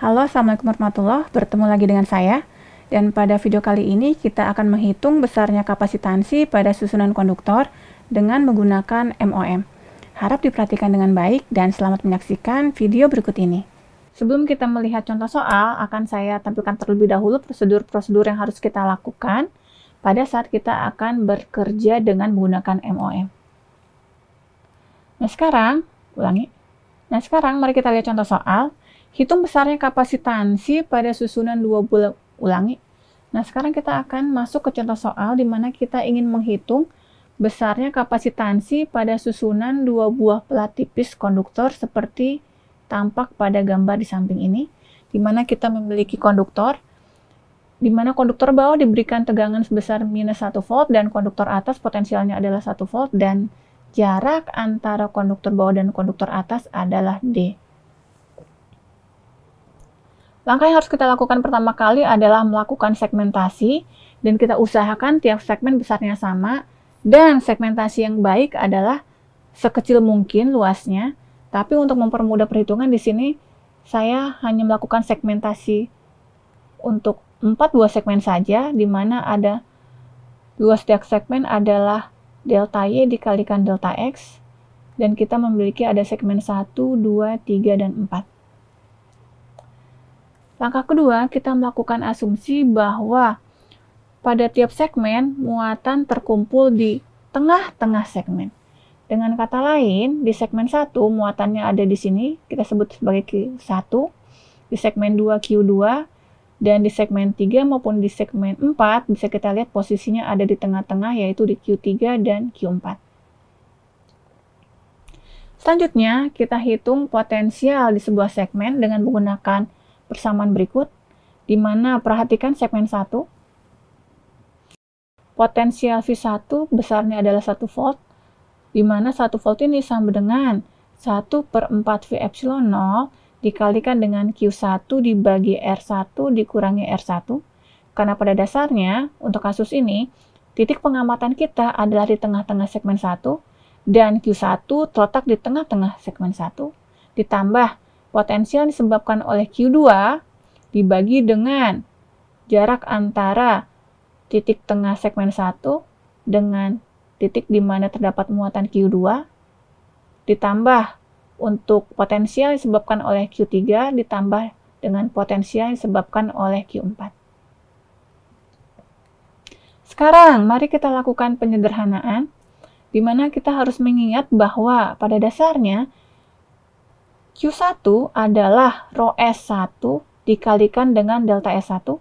Halo, Assalamualaikum warahmatullahi wabarakatuh. Bertemu lagi dengan saya. Dan pada video kali ini kita akan menghitung besarnya kapasitansi pada susunan konduktor dengan menggunakan MOM. Harap diperhatikan dengan baik dan selamat menyaksikan video berikut ini. Sebelum kita melihat contoh soal, akan saya tampilkan terlebih dahulu prosedur-prosedur yang harus kita lakukan pada saat kita akan bekerja dengan menggunakan MOM. Nah sekarang mari kita lihat contoh soal. Hitung besarnya kapasitansi pada susunan dua buah Nah, sekarang kita akan masuk ke contoh soal di mana kita ingin menghitung besarnya kapasitansi pada susunan dua buah pelat tipis konduktor seperti tampak pada gambar di samping ini, di mana kita memiliki konduktor, di mana konduktor bawah diberikan tegangan sebesar minus 1 volt dan konduktor atas potensialnya adalah 1 volt dan jarak antara konduktor bawah dan konduktor atas adalah D. Langkah yang harus kita lakukan pertama kali adalah melakukan segmentasi, dan kita usahakan tiap segmen besarnya sama, dan segmentasi yang baik adalah sekecil mungkin luasnya. Tapi untuk mempermudah perhitungan di sini, saya hanya melakukan segmentasi untuk 4 buah segmen saja, di mana ada luas tiap segmen adalah delta Y dikalikan delta X, dan kita memiliki ada segmen 1, 2, 3, dan 4. Langkah kedua, kita melakukan asumsi bahwa pada tiap segmen, muatan terkumpul di tengah-tengah segmen. Dengan kata lain, di segmen 1, muatannya ada di sini, kita sebut sebagai Q1, di segmen 2 Q2, dan di segmen 3 maupun di segmen 4, bisa kita lihat posisinya ada di tengah-tengah, yaitu di Q3 dan Q4. Selanjutnya, kita hitung potensial di sebuah segmen dengan menggunakan persamaan berikut, di mana perhatikan segmen 1, potensial V1 besarnya adalah 1 volt, di mana 1 volt ini sama dengan 1/4 V epsilon 0 dikalikan dengan Q1 dibagi R1 dikurangi R1, karena pada dasarnya, untuk kasus ini, titik pengamatan kita adalah di tengah-tengah segmen 1, dan Q1 terletak di tengah-tengah segmen 1, ditambah potensial disebabkan oleh Q2 dibagi dengan jarak antara titik tengah segmen 1 dengan titik di mana terdapat muatan Q2, ditambah untuk potensial disebabkan oleh Q3 ditambah dengan potensial disebabkan oleh Q4. Sekarang, mari kita lakukan penyederhanaan, di mana kita harus mengingat bahwa pada dasarnya Q1 adalah rho S1 dikalikan dengan delta S1,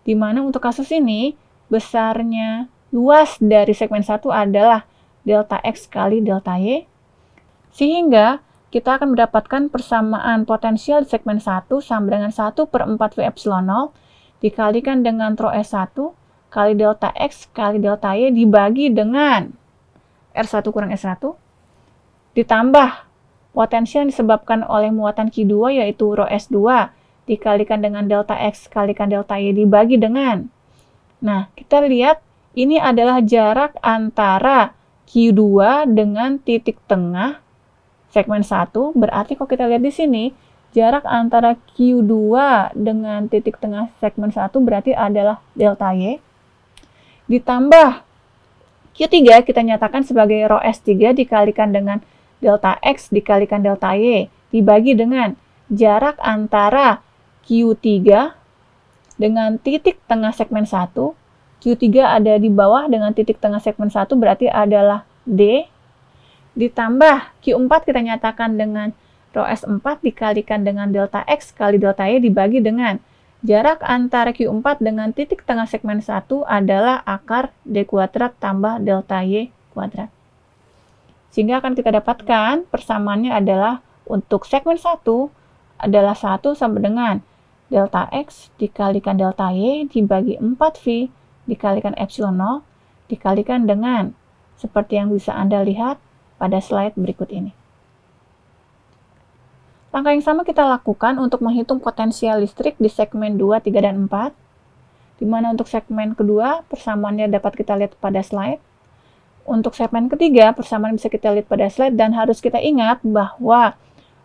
di mana untuk kasus ini, besarnya luas dari segmen 1 adalah delta X kali delta Y, sehingga kita akan mendapatkan persamaan potensial di segmen 1 sama dengan 1/4 V epsilon 0 dikalikan dengan rho S1 kali delta X kali delta Y dibagi dengan R1 kurang S1, ditambah potensial yang disebabkan oleh muatan Q2 yaitu rho S2 dikalikan dengan delta X kalikan delta Y dibagi dengan. Nah, kita lihat ini adalah jarak antara Q2 dengan titik tengah segmen 1. Berarti kalau kita lihat di sini, jarak antara Q2 dengan titik tengah segmen 1 berarti adalah delta Y. Ditambah Q3 kita nyatakan sebagai rho S3 dikalikan dengan delta X dikalikan delta Y dibagi dengan jarak antara Q3 dengan titik tengah segmen 1. Q3 ada di bawah dengan titik tengah segmen 1 berarti adalah D. Ditambah Q4 kita nyatakan dengan rho S4 dikalikan dengan delta X kali delta Y dibagi dengan jarak antara Q4 dengan titik tengah segmen 1 adalah akar D kuadrat tambah delta Y kuadrat. Sehingga akan kita dapatkan persamaannya adalah untuk segmen 1 adalah 1 sama dengan delta X dikalikan delta Y dibagi 4V dikalikan epsilon 0 dikalikan dengan seperti yang bisa Anda lihat pada slide berikut ini. Langkah yang sama kita lakukan untuk menghitung potensial listrik di segmen 2, 3, dan 4, di mana untuk segmen kedua persamaannya dapat kita lihat pada slide. Untuk segmen ketiga, persamaan bisa kita lihat pada slide, dan harus kita ingat bahwa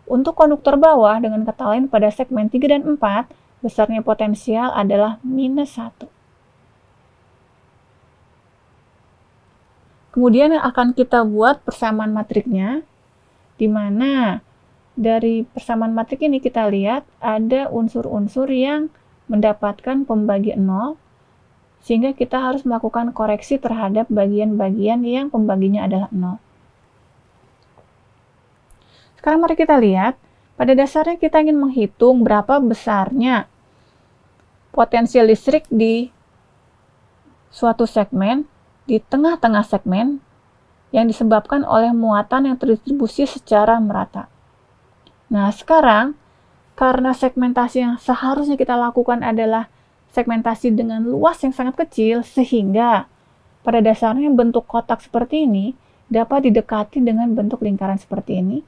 Untuk konduktor bawah, dengan kata lain pada segmen 3 dan 4, besarnya potensial adalah -1. Kemudian akan kita buat persamaan matriknya, di mana dari persamaan matrik ini kita lihat ada unsur-unsur yang mendapatkan pembagi 0, sehingga kita harus melakukan koreksi terhadap bagian-bagian yang pembaginya adalah 0. Sekarang mari kita lihat, pada dasarnya kita ingin menghitung berapa besarnya potensial listrik di suatu segmen, di tengah-tengah segmen, yang disebabkan oleh muatan yang terdistribusi secara merata. Nah, sekarang, karena segmentasi yang seharusnya kita lakukan adalah segmentasi dengan luas yang sangat kecil, sehingga pada dasarnya bentuk kotak seperti ini dapat didekati dengan bentuk lingkaran seperti ini,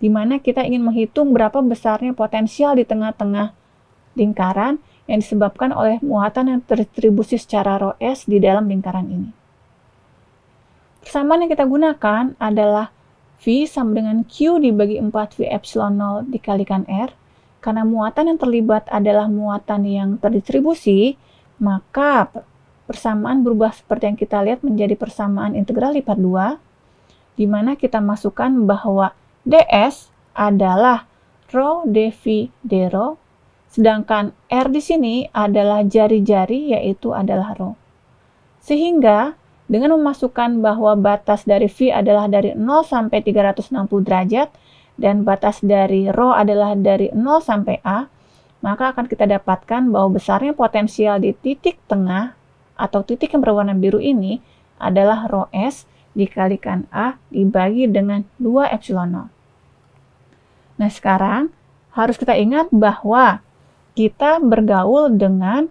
di mana kita ingin menghitung berapa besarnya potensial di tengah-tengah lingkaran yang disebabkan oleh muatan yang terdistribusi secara ρ S di dalam lingkaran ini. Persamaan yang kita gunakan adalah V sama dengan Q dibagi 4 V epsilon 0 dikalikan R. Karena muatan yang terlibat adalah muatan yang terdistribusi, maka persamaan berubah seperti yang kita lihat menjadi persamaan integral lipat 2, di mana kita masukkan bahwa ds adalah rho dV dρ, sedangkan R di sini adalah jari-jari, yaitu adalah rho. Sehingga dengan memasukkan bahwa batas dari V adalah dari 0 sampai 360 derajat, dan batas dari ρ adalah dari 0 sampai A, maka akan kita dapatkan bahwa besarnya potensial di titik tengah atau titik yang berwarna biru ini adalah ρ S dikalikan A dibagi dengan 2 epsilon 0. Nah, sekarang harus kita ingat bahwa kita bergaul dengan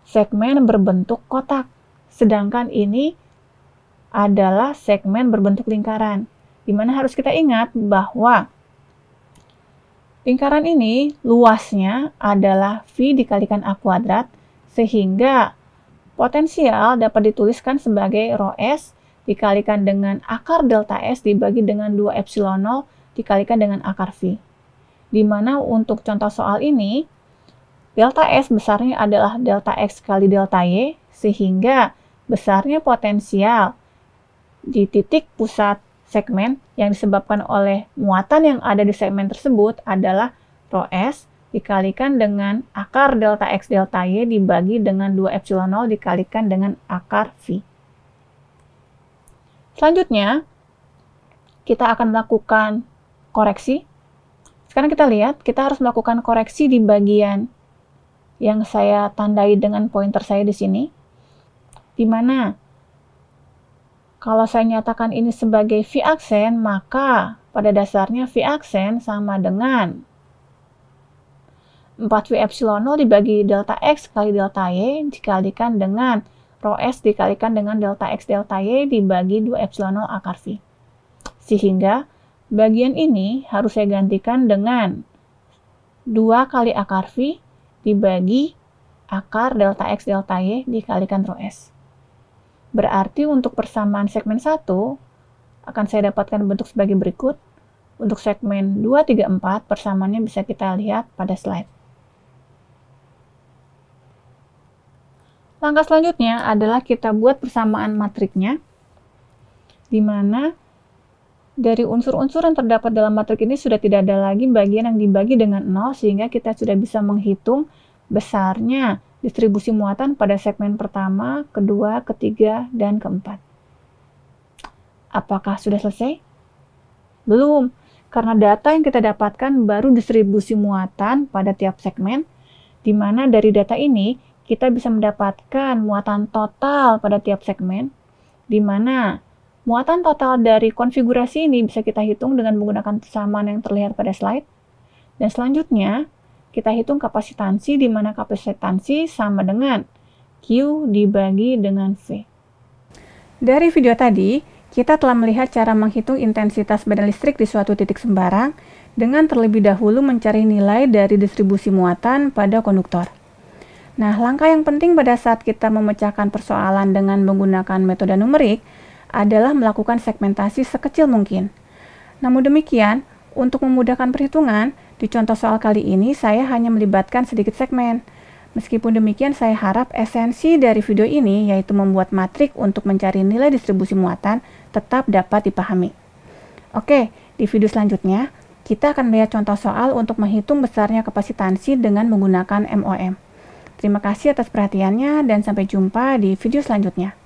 segmen berbentuk kotak, sedangkan ini adalah segmen berbentuk lingkaran. Di mana harus kita ingat bahwa lingkaran ini luasnya adalah V dikalikan A kuadrat, sehingga potensial dapat dituliskan sebagai ρ S dikalikan dengan akar delta S dibagi dengan 2 epsilon 0 dikalikan dengan akar V. Di mana untuk contoh soal ini, delta S besarnya adalah delta X kali delta Y, sehingga besarnya potensial di titik pusat segmen yang disebabkan oleh muatan yang ada di segmen tersebut adalah ρ S dikalikan dengan akar delta X delta Y dibagi dengan 2 epsilon 0 dikalikan dengan akar V. Selanjutnya, kita akan melakukan koreksi. Sekarang kita lihat, kita harus melakukan koreksi di bagian yang saya tandai dengan pointer saya di sini, di mana kalau saya nyatakan ini sebagai V aksen, maka pada dasarnya V aksen sama dengan 4V epsilon 0 dibagi delta X kali delta Y dikalikan dengan ρ S dikalikan dengan delta X delta Y dibagi 2 epsilon 0 akar V. Sehingga bagian ini harus saya gantikan dengan 2 kali akar V dibagi akar delta X delta Y dikalikan ρ S. Berarti untuk persamaan segmen 1 akan saya dapatkan bentuk sebagai berikut. Untuk segmen 2, 3, 4 persamaannya bisa kita lihat pada slide. Langkah selanjutnya adalah kita buat persamaan matriknya, di mana dari unsur-unsur yang terdapat dalam matrik ini sudah tidak ada lagi bagian yang dibagi dengan 0, sehingga kita sudah bisa menghitung besarnya distribusi muatan pada segmen pertama, kedua, ketiga, dan keempat. Apakah sudah selesai? Belum, karena data yang kita dapatkan baru distribusi muatan pada tiap segmen, di mana dari data ini kita bisa mendapatkan muatan total pada tiap segmen, di mana muatan total dari konfigurasi ini bisa kita hitung dengan menggunakan persamaan yang terlihat pada slide. Dan selanjutnya, kita hitung kapasitansi, di mana kapasitansi sama dengan Q dibagi dengan V. Dari video tadi, kita telah melihat cara menghitung intensitas badan listrik di suatu titik sembarang dengan terlebih dahulu mencari nilai dari distribusi muatan pada konduktor. Nah, langkah yang penting pada saat kita memecahkan persoalan dengan menggunakan metode numerik adalah melakukan segmentasi sekecil mungkin. Namun demikian, Untuk memudahkan perhitungan, di contoh soal kali ini saya hanya melibatkan sedikit segmen. Meskipun demikian, saya harap esensi dari video ini, yaitu membuat matrik untuk mencari nilai distribusi muatan, tetap dapat dipahami. Oke, di video selanjutnya, kita akan melihat contoh soal untuk menghitung besarnya kapasitansi dengan menggunakan MOM. Terima kasih atas perhatiannya dan sampai jumpa di video selanjutnya.